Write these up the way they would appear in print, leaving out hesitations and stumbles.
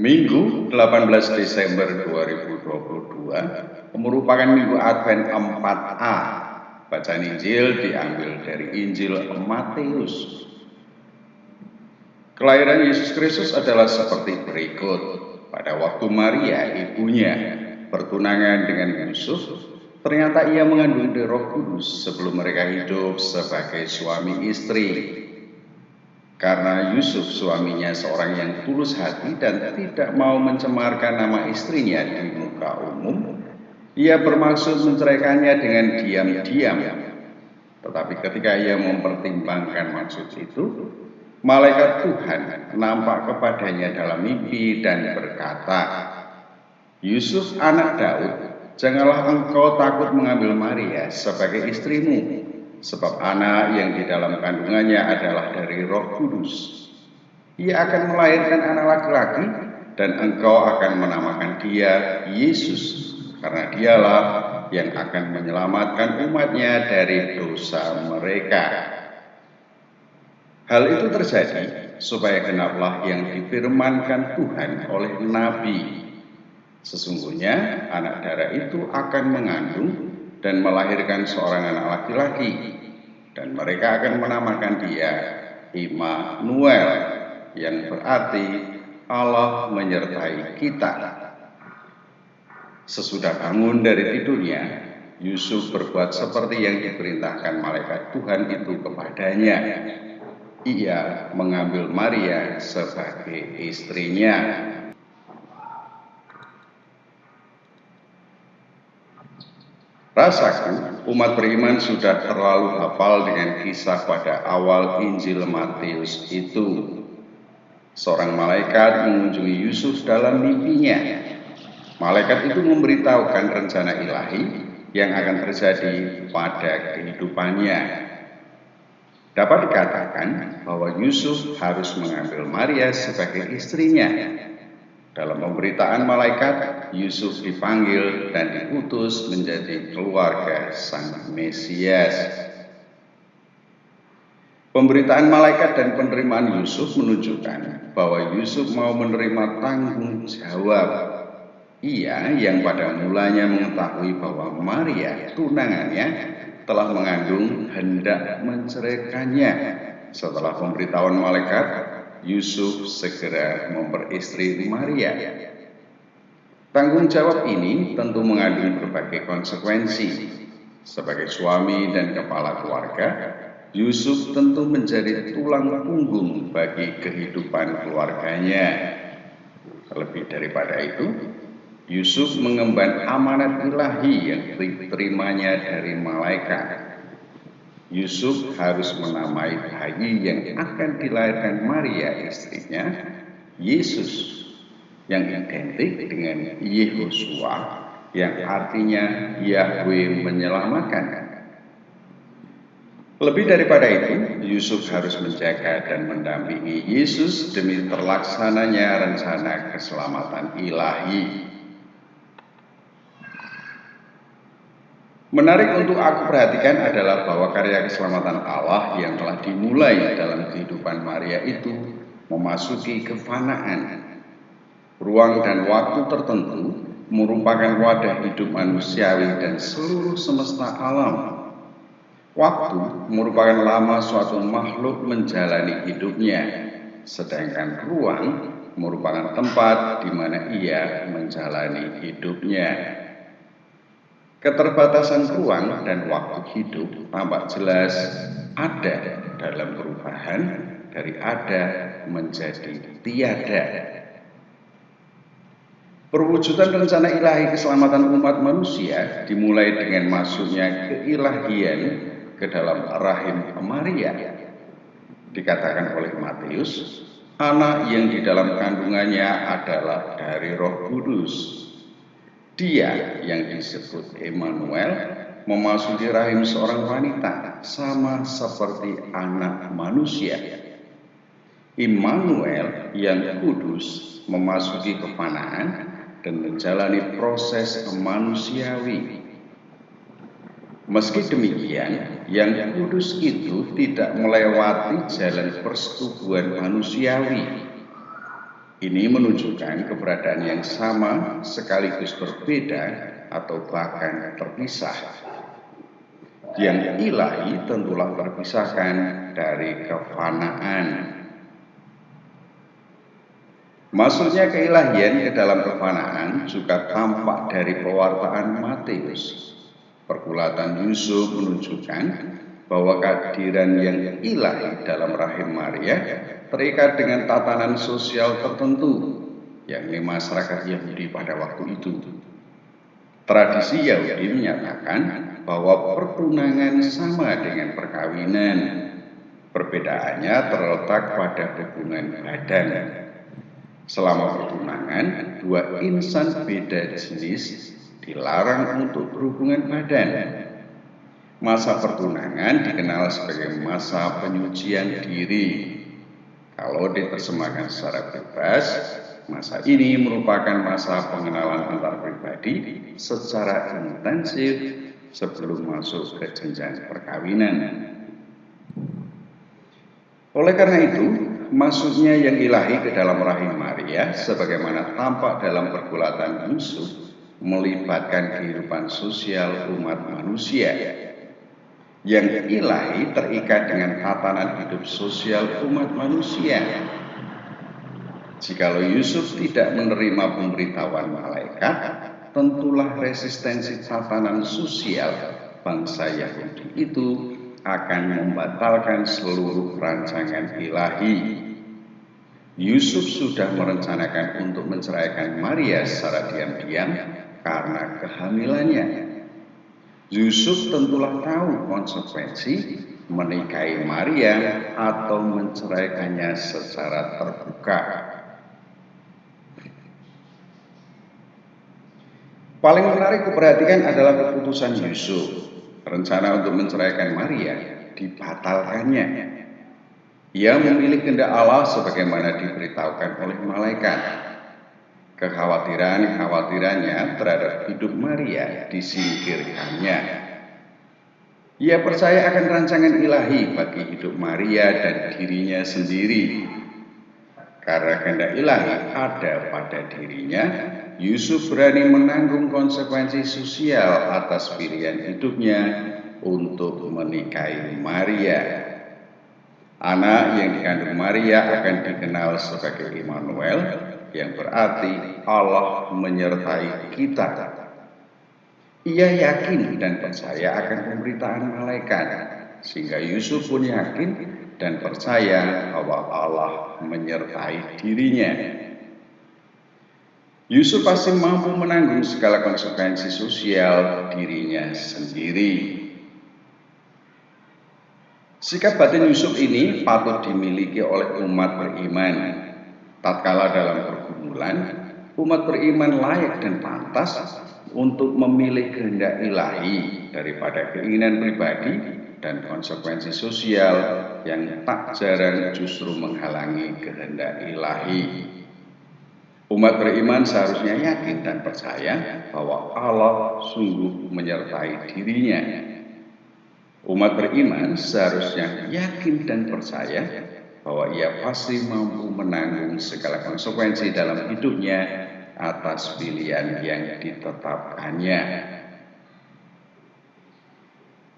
Minggu 18 Desember 2022 merupakan Minggu Advent 4A. Bacaan Injil diambil dari Injil Matius. Kelahiran Yesus Kristus adalah seperti berikut. Pada waktu Maria, ibunya, bertunangan dengan Yusuf, ternyata ia mengandung Roh Kudus sebelum mereka hidup sebagai suami istri. Karena Yusuf suaminya seorang yang tulus hati dan tidak mau mencemarkan nama istrinya di muka umum, ia bermaksud menceraikannya dengan diam-diam. Tetapi ketika ia mempertimbangkan maksud itu, malaikat Tuhan nampak kepadanya dalam mimpi dan berkata, "Yusuf anak Daud, janganlah engkau takut mengambil Maria sebagai istrimu, sebab anak yang di dalam kandungannya adalah dari Roh Kudus. Ia akan melahirkan anak laki-laki, dan engkau akan menamakan dia Yesus, karena dialah yang akan menyelamatkan umatnya dari dosa mereka." Hal itu terjadi supaya genaplah yang difirmankan Tuhan oleh Nabi. Sesungguhnya anak darah itu akan mengandung dan melahirkan seorang anak laki-laki, dan mereka akan menamakan dia Immanuel, yang berarti Allah menyertai kita. Sesudah bangun dari tidurnya, Yusuf berbuat seperti yang diperintahkan malaikat Tuhan itu kepadanya. Ia mengambil Maria sebagai istrinya. Rasaku, umat beriman sudah terlalu hafal dengan kisah pada awal Injil Matius itu. Seorang malaikat mengunjungi Yusuf dalam mimpinya. Malaikat itu memberitahukan rencana ilahi yang akan terjadi pada kehidupannya. Dapat dikatakan bahwa Yusuf harus mengambil Maria sebagai istrinya. Dalam pemberitaan malaikat, Yusuf dipanggil dan diutus menjadi keluarga Sang Mesias. Pemberitaan malaikat dan penerimaan Yusuf menunjukkan bahwa Yusuf mau menerima tanggung jawab. Ia yang pada mulanya mengetahui bahwa Maria, tunangannya, telah mengandung hendak menceraikannya. Setelah pemberitahuan malaikat, Yusuf segera memperistri Maria. Tanggung jawab ini tentu mengandung berbagai konsekuensi. Sebagai suami dan kepala keluarga, Yusuf tentu menjadi tulang punggung bagi kehidupan keluarganya. Lebih daripada itu, Yusuf mengemban amanat ilahi yang diterimanya dari malaikat. Yusuf harus menamai bayi yang akan dilahirkan Maria istrinya Yesus, yang identik dengan Yehosua, yang artinya Yahweh menyelamatkan. Lebih daripada itu, Yusuf harus menjaga dan mendampingi Yesus demi terlaksananya rencana keselamatan ilahi. Menarik untuk aku perhatikan adalah bahwa karya keselamatan Allah yang telah dimulai dalam kehidupan Maria itu memasuki kefanaan. Ruang dan waktu tertentu merupakan wadah hidup manusiawi dan seluruh semesta alam. Waktu merupakan lama suatu makhluk menjalani hidupnya, sedangkan ruang merupakan tempat di mana ia menjalani hidupnya. Keterbatasan ruang dan waktu hidup tampak jelas ada dalam perubahan dari ada menjadi tiada. Perwujudan rencana ilahi keselamatan umat manusia dimulai dengan masuknya keilahian ke dalam rahim Maria. Dikatakan oleh Matius, anak yang di dalam kandungannya adalah dari Roh Kudus. Dia yang disebut Immanuel memasuki rahim seorang wanita sama seperti anak manusia. Immanuel yang kudus memasuki kefanaan dan menjalani proses manusiawi. Meski demikian, yang kudus itu tidak melewati jalan persetubuhan manusiawi. Ini menunjukkan keberadaan yang sama sekaligus berbeda atau bahkan terpisah. Yang ilahi tentulah terpisahkan dari kefanaan. Masuknya keilahian ke dalam kefanaan juga tampak dari pewartaan Matius. Pergulatan Yusuf menunjukkan bahwa kehadiran yang ilahi dalam rahim Maria terikat dengan tatanan sosial tertentu, yakni masyarakat Yahudi pada waktu itu. Tradisi Yahudi menyatakan bahwa pertunangan sama dengan perkawinan. Perbedaannya terletak pada hubungan badan. Selama pertunangan, dua insan beda jenis dilarang untuk berhubungan badan. Masa pertunangan dikenal sebagai masa penyucian diri. Kalau diterjemahkan secara bebas, masa ini merupakan masa pengenalan antar pribadi secara intensif sebelum masuk ke jenjang perkawinan. Oleh karena itu, masuknya yang ilahi ke dalam rahim Maria, sebagaimana tampak dalam pergulatan Yusuf, melibatkan kehidupan sosial umat manusia. Yang ilahi terikat dengan tatanan hidup sosial umat manusia. Jikalau Yusuf tidak menerima pemberitahuan malaikat, tentulah resistensi tatanan sosial bangsa Yahudi itu akan membatalkan seluruh rancangan ilahi. Yusuf sudah merencanakan untuk menceraikan Maria secara diam-diam karena kehamilannya. Yusuf tentulah tahu konsekuensi menikahi Maria atau menceraikannya secara terbuka. Paling menarik kuperhatikan adalah keputusan Yusuf. Rencana untuk menceraikan Maria dibatalkannya. Ia memilih kehendak Allah sebagaimana diberitahukan oleh malaikat. Kekhawatirannya terhadap hidup Maria disingkirkannya. Ia percaya akan rancangan ilahi bagi hidup Maria dan dirinya sendiri. Karena kehendak ilahi ada pada dirinya, Yusuf berani menanggung konsekuensi sosial atas pilihan hidupnya untuk menikahi Maria. Anak yang dikandung Maria akan dikenal sebagai Immanuel, yang berarti Allah menyertai kita. Ia yakin dan percaya akan pemberitaan malaikat, sehingga Yusuf pun yakin dan percaya bahwa Allah menyertai dirinya. Yusuf pasti mampu menanggung segala konsekuensi sosial dirinya sendiri. Sikap batin Yusuf ini patut dimiliki oleh umat beriman. Tatkala dalam pergumulan, umat beriman layak dan pantas untuk memilih kehendak ilahi daripada keinginan pribadi dan konsekuensi sosial yang tak jarang justru menghalangi kehendak ilahi. Umat beriman seharusnya yakin dan percaya bahwa Allah sungguh menyertai dirinya. Umat beriman seharusnya yakin dan percaya bahwa ia pasti mampu menanggung segala konsekuensi dalam hidupnya atas pilihan yang ditetapkannya.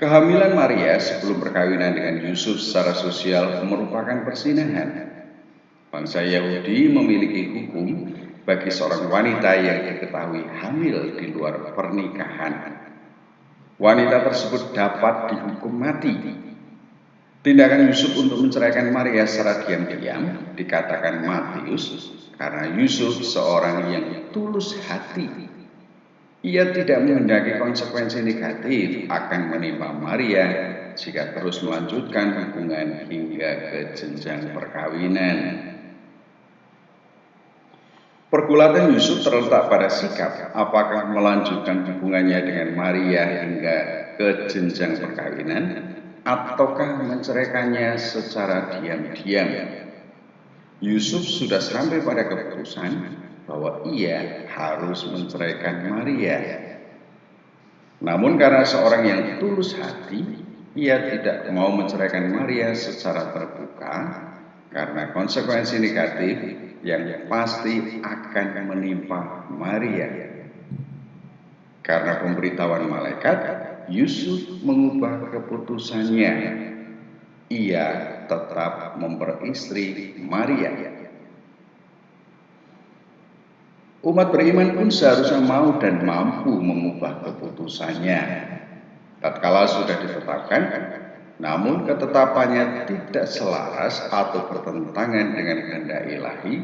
Kehamilan Maria sebelum perkawinan dengan Yusuf secara sosial merupakan persinahan. Bangsa Yahudi memiliki hukum bagi seorang wanita yang diketahui hamil di luar pernikahan. Wanita tersebut dapat dihukum mati. Tindakan Yusuf untuk menceraikan Maria secara diam-diam dikatakan Matius karena Yusuf seorang yang tulus hati. Ia tidak menghendaki konsekuensi negatif akan menimpa Maria jika terus melanjutkan hubungan hingga ke jenjang perkawinan. Pergulatan Yusuf terletak pada sikap apakah melanjutkan hubungannya dengan Maria hingga ke jenjang perkawinan ataukah menceraikannya secara diam-diam. Yusuf sudah sampai pada keputusan bahwa ia harus menceraikan Maria. Namun karena seorang yang tulus hati, ia tidak mau menceraikan Maria secara terbuka karena konsekuensi negatif yang pasti akan menimpa Maria. Karena pemberitahuan malaikat, Yusuf mengubah keputusannya. Ia tetap memperistri Maria. Umat beriman pun seharusnya mau dan mampu mengubah keputusannya. Tatkala sudah ditetapkan, namun ketetapannya tidak selaras atau bertentangan dengan kehendak ilahi,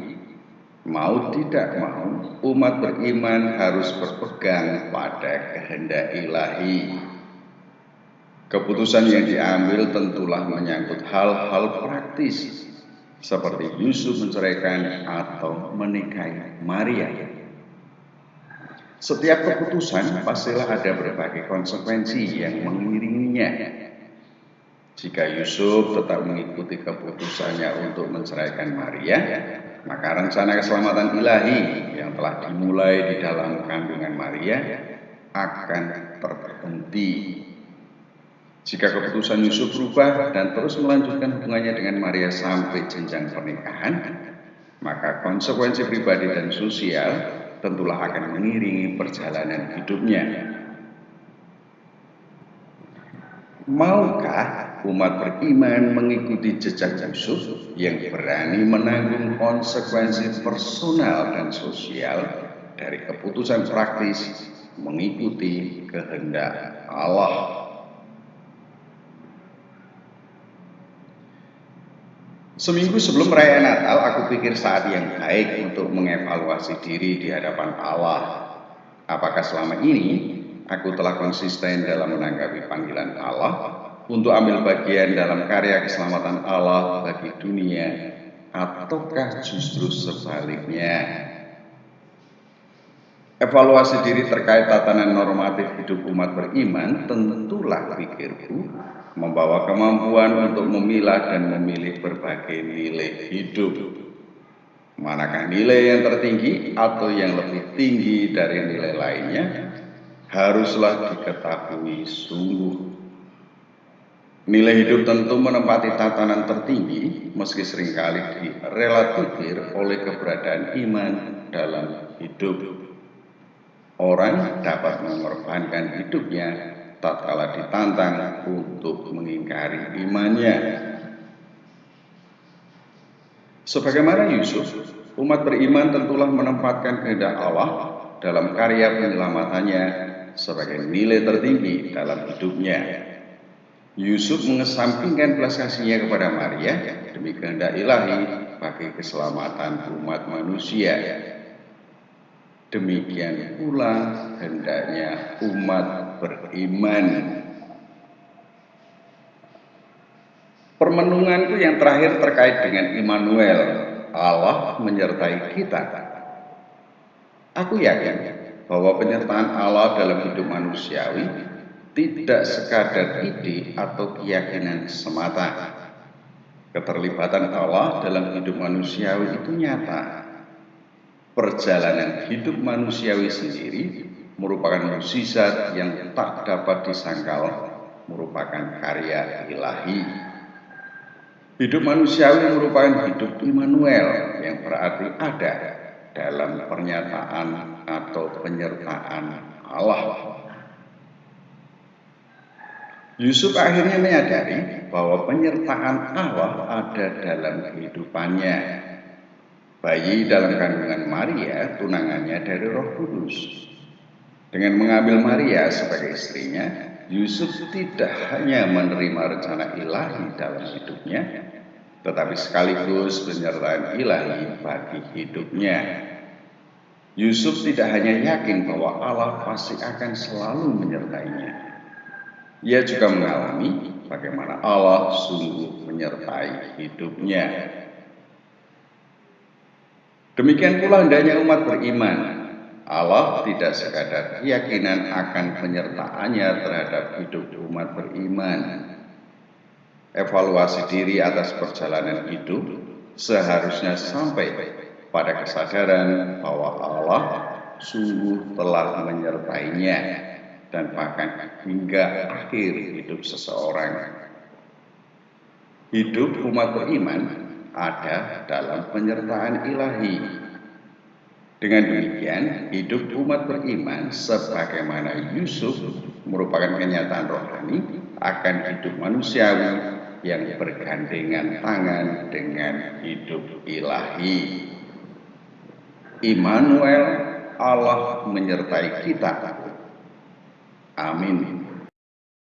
mau tidak mau umat beriman harus berpegang pada kehendak ilahi. Keputusan yang diambil tentulah menyangkut hal-hal praktis, seperti Yusuf menceraikan atau menikahi Maria. Setiap keputusan pastilah ada berbagai konsekuensi yang mengiringinya. Jika Yusuf tetap mengikuti keputusannya untuk menceraikan Maria, maka rencana keselamatan ilahi yang telah dimulai di dalam kandungan Maria akan terhenti. Jika keputusan Yusuf berubah dan terus melanjutkan hubungannya dengan Maria sampai jenjang pernikahan, maka konsekuensi pribadi dan sosial tentulah akan mengiringi perjalanan hidupnya. Maukah umat beriman mengikuti jejak Yusuf yang berani menanggung konsekuensi personal dan sosial dari keputusan praktis mengikuti kehendak Allah? Seminggu sebelum perayaan Natal, aku pikir saat yang baik untuk mengevaluasi diri di hadapan Allah. Apakah selama ini aku telah konsisten dalam menanggapi panggilan Allah untuk ambil bagian dalam karya keselamatan Allah bagi dunia, ataukah justru sebaliknya? Evaluasi diri terkait tatanan normatif hidup umat beriman tentulah pikirku membawa kemampuan untuk memilah dan memilih berbagai nilai hidup. Manakah nilai yang tertinggi atau yang lebih tinggi dari nilai lainnya haruslah diketahui sungguh. Nilai hidup tentu menempati tatanan tertinggi meski seringkali direlativir oleh keberadaan iman dalam hidup. Orang dapat mengorbankan hidupnya tatkala ditantang untuk mengingkari imannya. Sebagaimana Yusuf, umat beriman tentulah menempatkan kehendak Allah dalam karya penyelamatannya sebagai nilai tertinggi dalam hidupnya. Yusuf mengesampingkan belas kasihnya kepada Maria demi kehendak ilahi bagi keselamatan umat manusia. Demikian pula hendaknya umat beriman. Permenunganku yang terakhir terkait dengan Immanuel, Allah menyertai kita. Aku yakin bahwa penyertaan Allah dalam hidup manusiawi tidak sekadar ide atau keyakinan semata. Keterlibatan Allah dalam hidup manusiawi itu nyata. Perjalanan hidup manusiawi sendiri merupakan mukjizat yang tak dapat disangkal, merupakan karya ilahi. Hidup manusiawi merupakan hidup Immanuel yang berarti ada dalam pernyataan atau penyertaan Allah. Yusuf akhirnya menyadari bahwa penyertaan Allah ada dalam kehidupannya. Bayi dalam kandungan Maria, tunangannya dari Roh Kudus. Dengan mengambil Maria sebagai istrinya, Yusuf tidak hanya menerima rencana ilahi dalam hidupnya, tetapi sekaligus penyertaan ilahi bagi hidupnya. Yusuf tidak hanya yakin bahwa Allah pasti akan selalu menyertainya. Ia juga mengalami bagaimana Allah sungguh menyertai hidupnya. Demikian pula hendaknya umat beriman. Allah tidak sekadar keyakinan akan penyertaannya terhadap hidup umat beriman. Evaluasi diri atas perjalanan hidup seharusnya sampai pada kesadaran bahwa Allah sungguh telah menyertainya dan bahkan hingga akhir hidup seseorang. Hidup umat beriman ada dalam penyertaan ilahi. Dengan demikian, hidup umat beriman sebagaimana Yusuf merupakan kenyataan rohani akan hidup manusiawi yang bergandengan tangan dengan hidup ilahi. Immanuel, Allah menyertai kita. Amin.